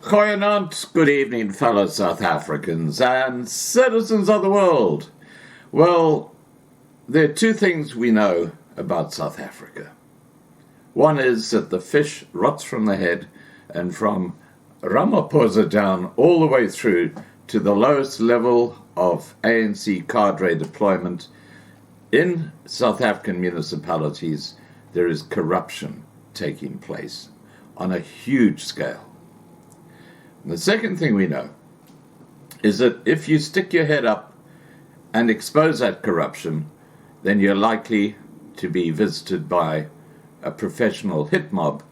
Goeienaand, good evening, fellow South Africans and citizens of the world. Well, there are two things we know about South Africa. One is that the fish rots from the head, and from Ramaphosa down all the way through to the lowest level of ANC cadre deployment in South African municipalities, there is corruption taking place on a huge scale. And the second thing we know is that if you stick your head up and expose that corruption, then you're likely to be visited by a professional hit mob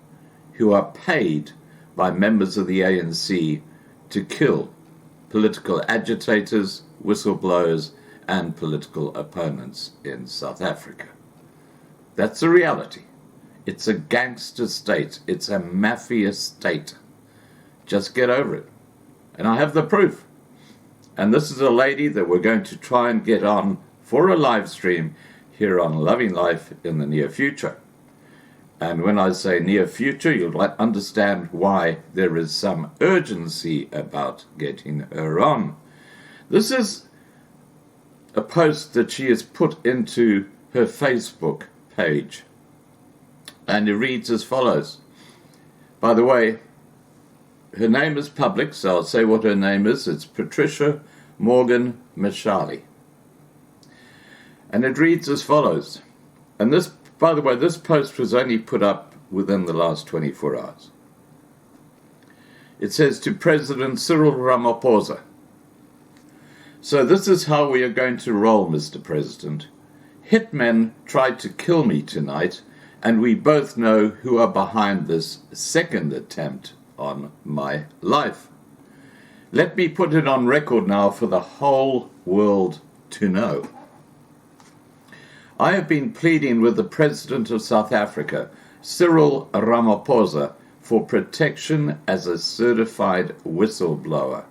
who are paid by members of the ANC to kill political agitators, whistleblowers, and political opponents in South Africa. That's the reality. It's a gangster state. It's a mafia state. Just get over it. And I have the proof. And this is a lady that we're going to try and get on for a live stream here on Loving Life in the near future. And when I say near future, you'll understand why there is some urgency about getting her on. This is a post that she has put into her Facebook page. And it reads as follows. By the way, her name is public, so I'll say what her name is. It's Patricia Morgan-Mashale. And it reads as follows. And this, by the way, this post was only put up within the last 24 hours. It says, to President Cyril Ramaphosa. So this is how we are going to roll, Mr. President. Hitmen tried to kill me tonight, and we both know who are behind this second attempt on my life. Let me put it on record now for the whole world to know. I have been pleading with the President of South Africa, Cyril Ramaphosa, for protection as a certified whistleblower.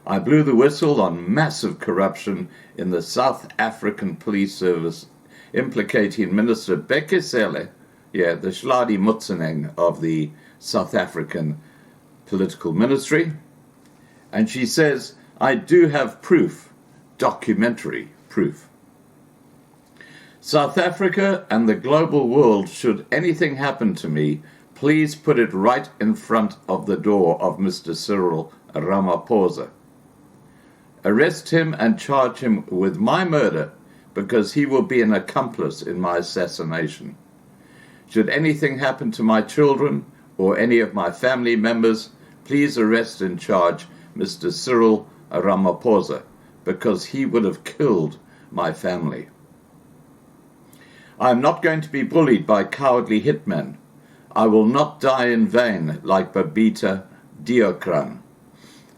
I blew the whistle on massive corruption in the South African police service, implicating Minister Bheki Cele, the Shladi Mutseneng of the South African political ministry. And she says, I do have proof, documentary proof. South Africa and the global world, should anything happen to me, please put it right in front of the door of Mr. Cyril Ramaphosa. Arrest him and charge him with my murder, because he will be an accomplice in my assassination. Should anything happen to my children or any of my family members, please arrest and charge Mr. Cyril Ramaphosa, because he would have killed my family. I am not going to be bullied by cowardly hitmen. I will not die in vain like Babita Deokaran.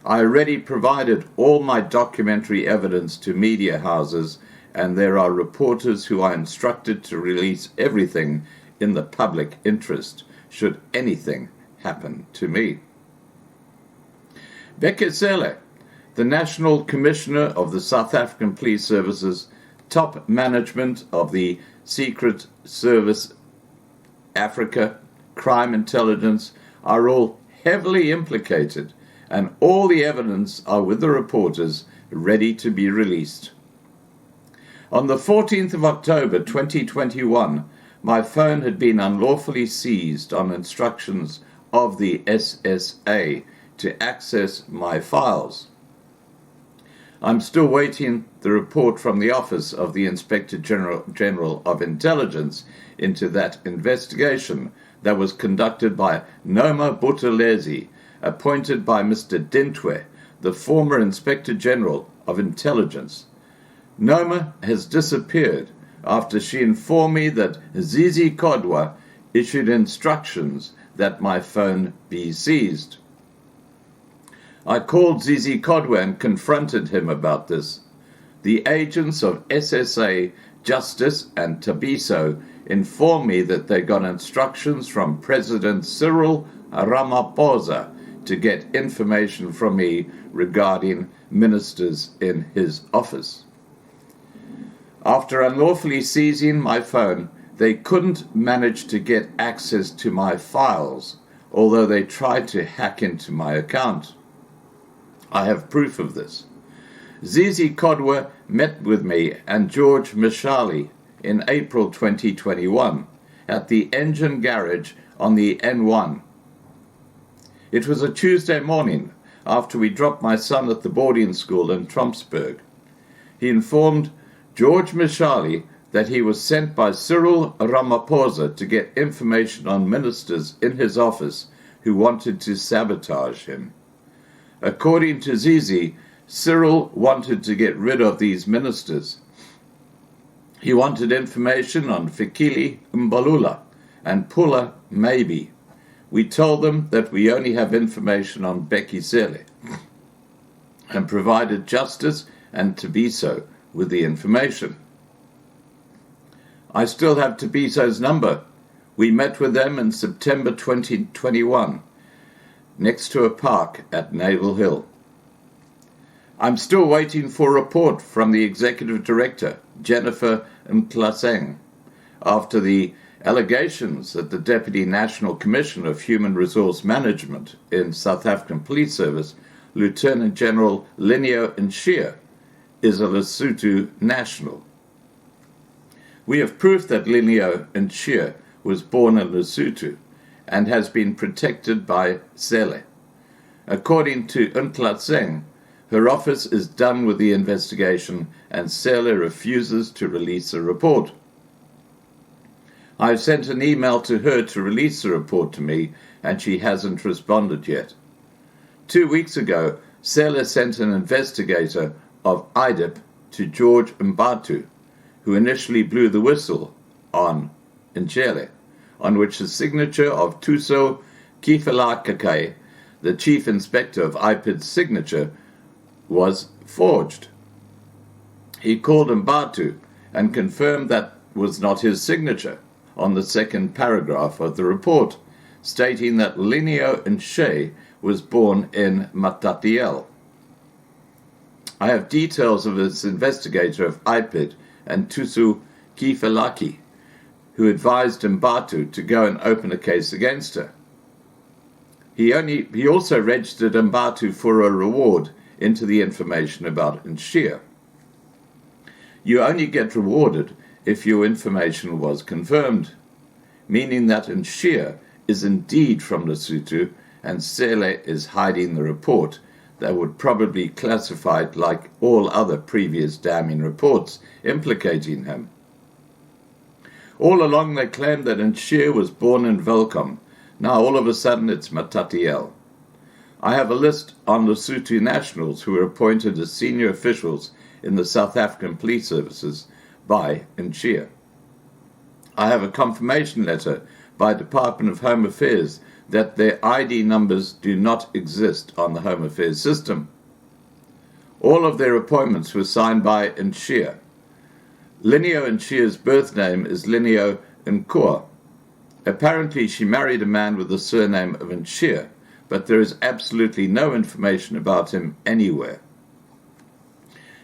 I already provided all my documentary evidence to media houses, and there are reporters who are instructed to release everything in the public interest, should anything happen to me. Bheki Cele, the National Commissioner of the South African Police Services, top management of the Secret Service, Africa, crime intelligence, are all heavily implicated, and all the evidence are with the reporters ready to be released. On the 14th of October 2021, my phone had been unlawfully seized on instructions of the SSA to access my files. I'm still waiting the report from the Office of the Inspector General of Intelligence into that investigation that was conducted by Noma Buthelezi, appointed by Mr. Dintwe, the former Inspector General of Intelligence. Noma has disappeared after she informed me that Zizi Kodwa issued instructions that my phone be seized. I called Zizi Kodwa and confronted him about this. The agents of SSA, Justice and Tabiso informed me that they got instructions from President Cyril Ramaphosa to get information from me regarding ministers in his office. After unlawfully seizing my phone, they couldn't manage to get access to my files although they tried to hack into my account. I have proof of this. Zizi Kodwa met with me and George Mashale in April 2021 at the engine garage on the N1. It was a Tuesday morning after we dropped my son at the boarding school in Trompsburg. He informed George Mashale that he was sent by Cyril Ramaphosa to get information on ministers in his office who wanted to sabotage him. According to Zizi, Cyril wanted to get rid of these ministers. He wanted information on Fikile Mbalula and Pula Maybe. We told them that we only have information on Bheki Cele and provided Justice and Tabiso with the information. I still have Tabiso's number. We met with them in September 2021 next to a park at Naval Hill. I'm still waiting for a report from the Executive Director, Jennifer Mklaseng, after the allegations that the Deputy National Commissioner of Human Resource Management in South African Police Service, Lieutenant General Lineo Nshia, is a Lesotho national. We have proof that Lineo Nshia was born in Lesotho and has been protected by Cele. According to Mklaseng, her office is done with the investigation and Cele refuses to release a report. I've sent an email to her to release the report to me and she hasn't responded yet. 2 weeks ago, Cele sent an investigator of IDIP to George Mbatu, who initially blew the whistle on Njele, on which the signature of Thuso Kifelakake, the chief inspector of IPID's signature, was forged. He called Mbatu and confirmed that was not his signature on the second paragraph of the report, stating that Lineo Nshia was born in Matatiele. I have details of this investigator of IPID and Thuso Kifelaki, who advised Mbatu to go and open a case against her. He also registered Mbatu for a reward into the information about Nshia. You only get rewarded if your information was confirmed, meaning that Nshia is indeed from Lesotho and Cele is hiding the report that would probably be classified like all other previous damning reports implicating him. All along they claimed that Nshia was born in Welkom. Now all of a sudden it's Matatiele. I have a list on Lesotho nationals who were appointed as senior officials in the South African police services by Nshia. I have a confirmation letter by Department of Home Affairs that their ID numbers do not exist on the Home Affairs system. All of their appointments were signed by Nshia. Lineo Nshia's birth name is Lineo Nkoa. Apparently she married a man with the surname of Nshia, but there is absolutely no information about him anywhere.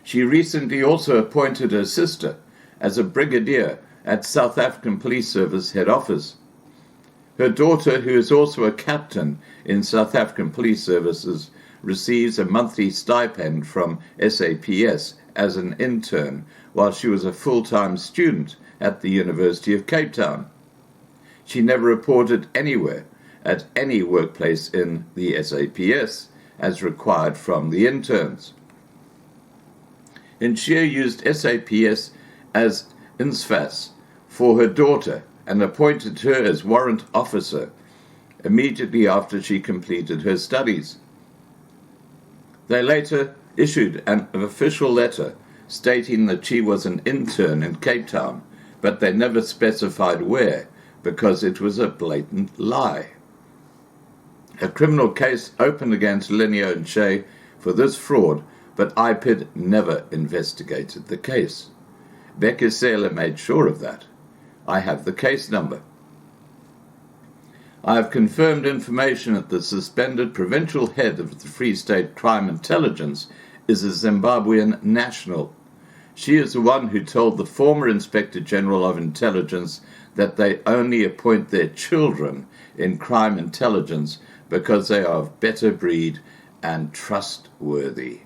She recently also appointed her sister as a brigadier at South African Police Service head office. Her daughter, who is also a captain in South African Police Services, receives a monthly stipend from SAPS as an intern while she was a full-time student at the University of Cape Town. She never reported anywhere at any workplace in the SAPS as required from the interns. Nshia used SAPS as INSFAS for her daughter and appointed her as warrant officer immediately after she completed her studies. They later issued an official letter stating that she was an intern in Cape Town, but they never specified where because it was a blatant lie. A criminal case opened against Lineo Nshia for this fraud, but IPID never investigated the case. Bheki Cele made sure of that. I have the case number. I have confirmed information that the suspended provincial head of the Free State Crime Intelligence is a Zimbabwean national. She is the one who told the former Inspector General of Intelligence that they only appoint their children in crime intelligence because they are of better breed and trustworthy.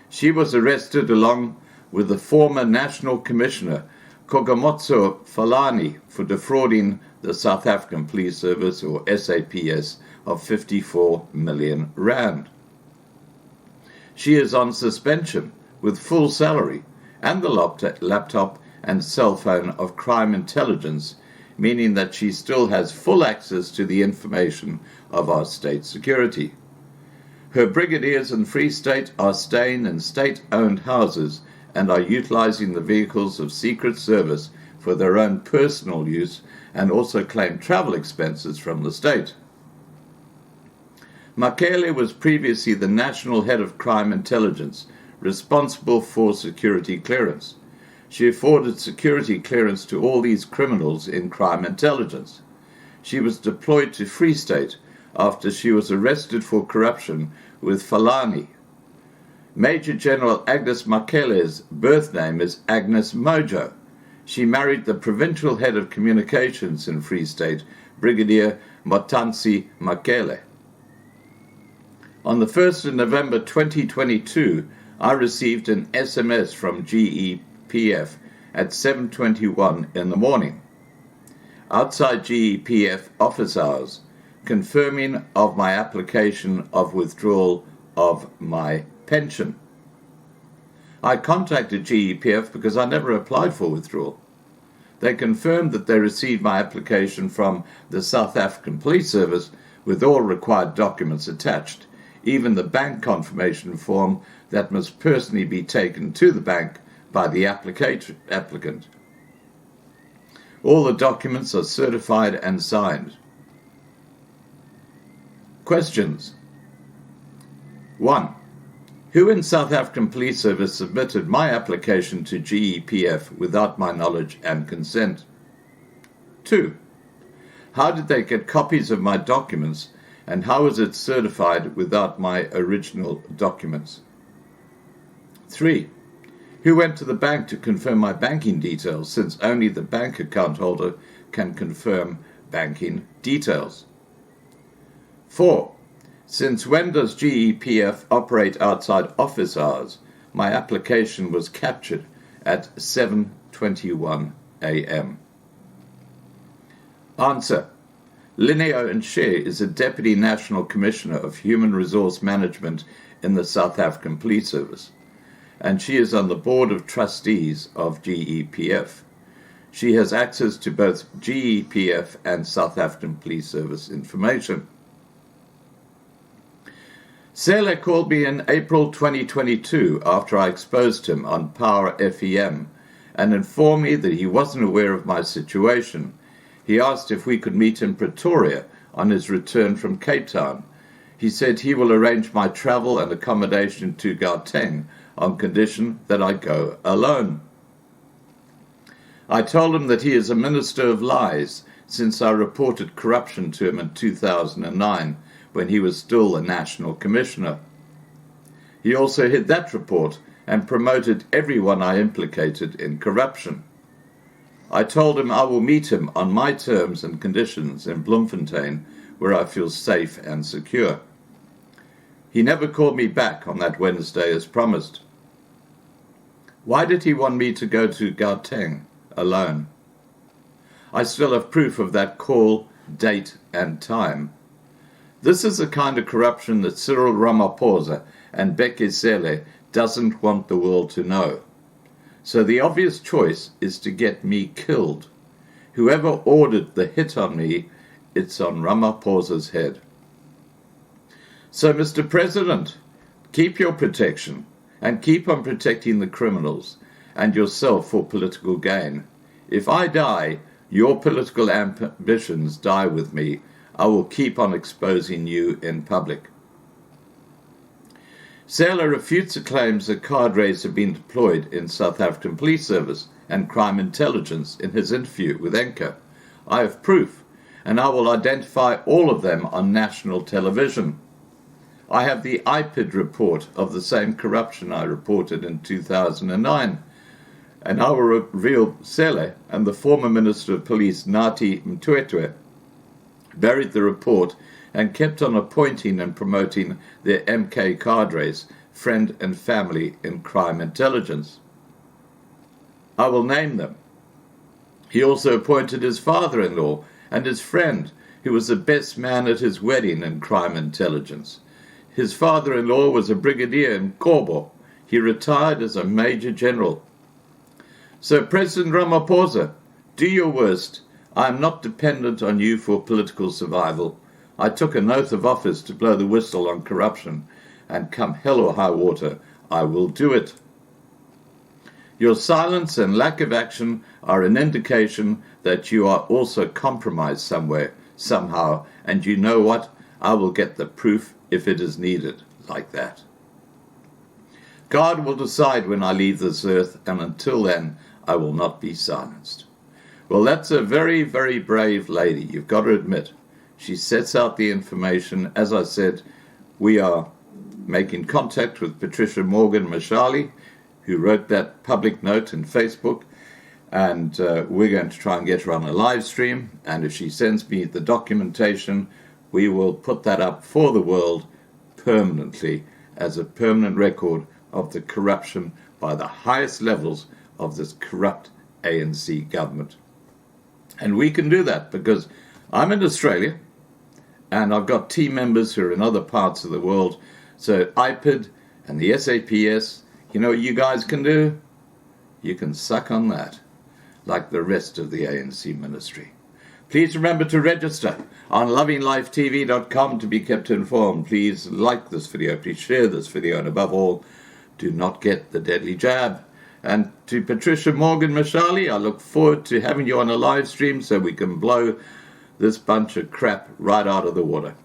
She was arrested along with the former National Commissioner Kogomotso Falani for defrauding the South African Police Service, or SAPS, of 54 million rand. She is on suspension with full salary and the laptop and cell phone of crime intelligence, meaning that she still has full access to the information of our state security. Her brigadiers in Free State are staying in state-owned houses and are utilizing the vehicles of Secret Service for their own personal use and also claim travel expenses from the state. Mashale was previously the National Head of Crime Intelligence, responsible for security clearance. She afforded security clearance to all these criminals in crime intelligence. She was deployed to Free State after she was arrested for corruption with Falani. Major General Agnes Mashale's birth name is Agnes Mojo. She married the provincial head of communications in Free State, Brigadier Motansi Mashale. On the 1st of November 2022, I received an SMS from GEPF at 7:21 in the morning, outside GEPF office hours, confirming of my application of withdrawal of my pension. I contacted GEPF because I never applied for withdrawal. They confirmed that they received my application from the South African Police Service with all required documents attached, even the bank confirmation form that must personally be taken to the bank by the applicant. All the documents are certified and signed. Questions. 1. Who in South African Police Service submitted my application to GEPF without my knowledge and consent? 2. How did they get copies of my documents, and how was it certified without my original documents? 3. Who went to the bank to confirm my banking details, since only the bank account holder can confirm banking details? 4. Since when does GEPF operate outside office hours? My application was captured at 7:21 a.m. Answer. Lineo Nche is a Deputy National Commissioner of Human Resource Management in the South African Police Service, and she is on the Board of Trustees of GEPF. She has access to both GEPF and South African Police Service information. Cele called me in April 2022 after I exposed him on Power FEM and informed me that he wasn't aware of my situation. He asked if we could meet in Pretoria on his return from Cape Town. He said he will arrange my travel and accommodation to Gauteng on condition that I go alone. I told him that he is a minister of lies, since I reported corruption to him in 2009 when he was still a national commissioner. He also hid that report and promoted everyone I implicated in corruption. I told him I will meet him on my terms and conditions in Bloemfontein, where I feel safe and secure. He never called me back on that Wednesday as promised. Why did he want me to go to Gauteng alone? I still have proof of that call, date and time. This is the kind of corruption that Cyril Ramaphosa and Bheki Cele doesn't want the world to know. So the obvious choice is to get me killed. Whoever ordered the hit on me, it's on Ramaphosa's head. So, Mr. President, keep your protection and keep on protecting the criminals and yourself for political gain. If I die, your political ambitions die with me. I will keep on exposing you in public. Cele refutes the claims that cadres have been deployed in South African Police Service and crime intelligence in his interview with Enka. I have proof, and I will identify all of them on national television. I have the IPID report of the same corruption I reported in 2009, And I will reveal Cele and the former Minister of Police, Nathi Mthethwa, buried the report and kept on appointing and promoting their MK cadres, friend and family in crime intelligence. I will name them. He also appointed his father-in-law and his friend, who was the best man at his wedding in crime intelligence. His father-in-law was a brigadier in Kobo. He retired as a major general. So President Ramaphosa, do your worst. I am not dependent on you for political survival. I took an oath of office to blow the whistle on corruption, and come hell or high water, I will do it. Your silence and lack of action are an indication that you are also compromised somewhere, somehow, and you know what? I will get the proof if it is needed, like that. God will decide when I leave this earth, and until then, I will not be silenced. Well, that's a very, very brave lady, you've got to admit. She sets out the information. As I said, we are making contact with Patricia Morgan-Mashale, who wrote that public note in Facebook, and we're going to try and get her on a live stream, and if she sends me the documentation, we will put that up for the world permanently as a permanent record of the corruption by the highest levels of this corrupt ANC government. And we can do that because I'm in Australia and I've got team members who are in other parts of the world. So IPID and the SAPS, you know what you guys can do? You can suck on that like the rest of the ANC ministry. Please remember to register on lovinglifetv.com to be kept informed. Please like this video, please share this video, and above all, do not get the deadly jab. And to Patricia Morgan-Mashale, I look forward to having you on a live stream so we can blow this bunch of crap right out of the water.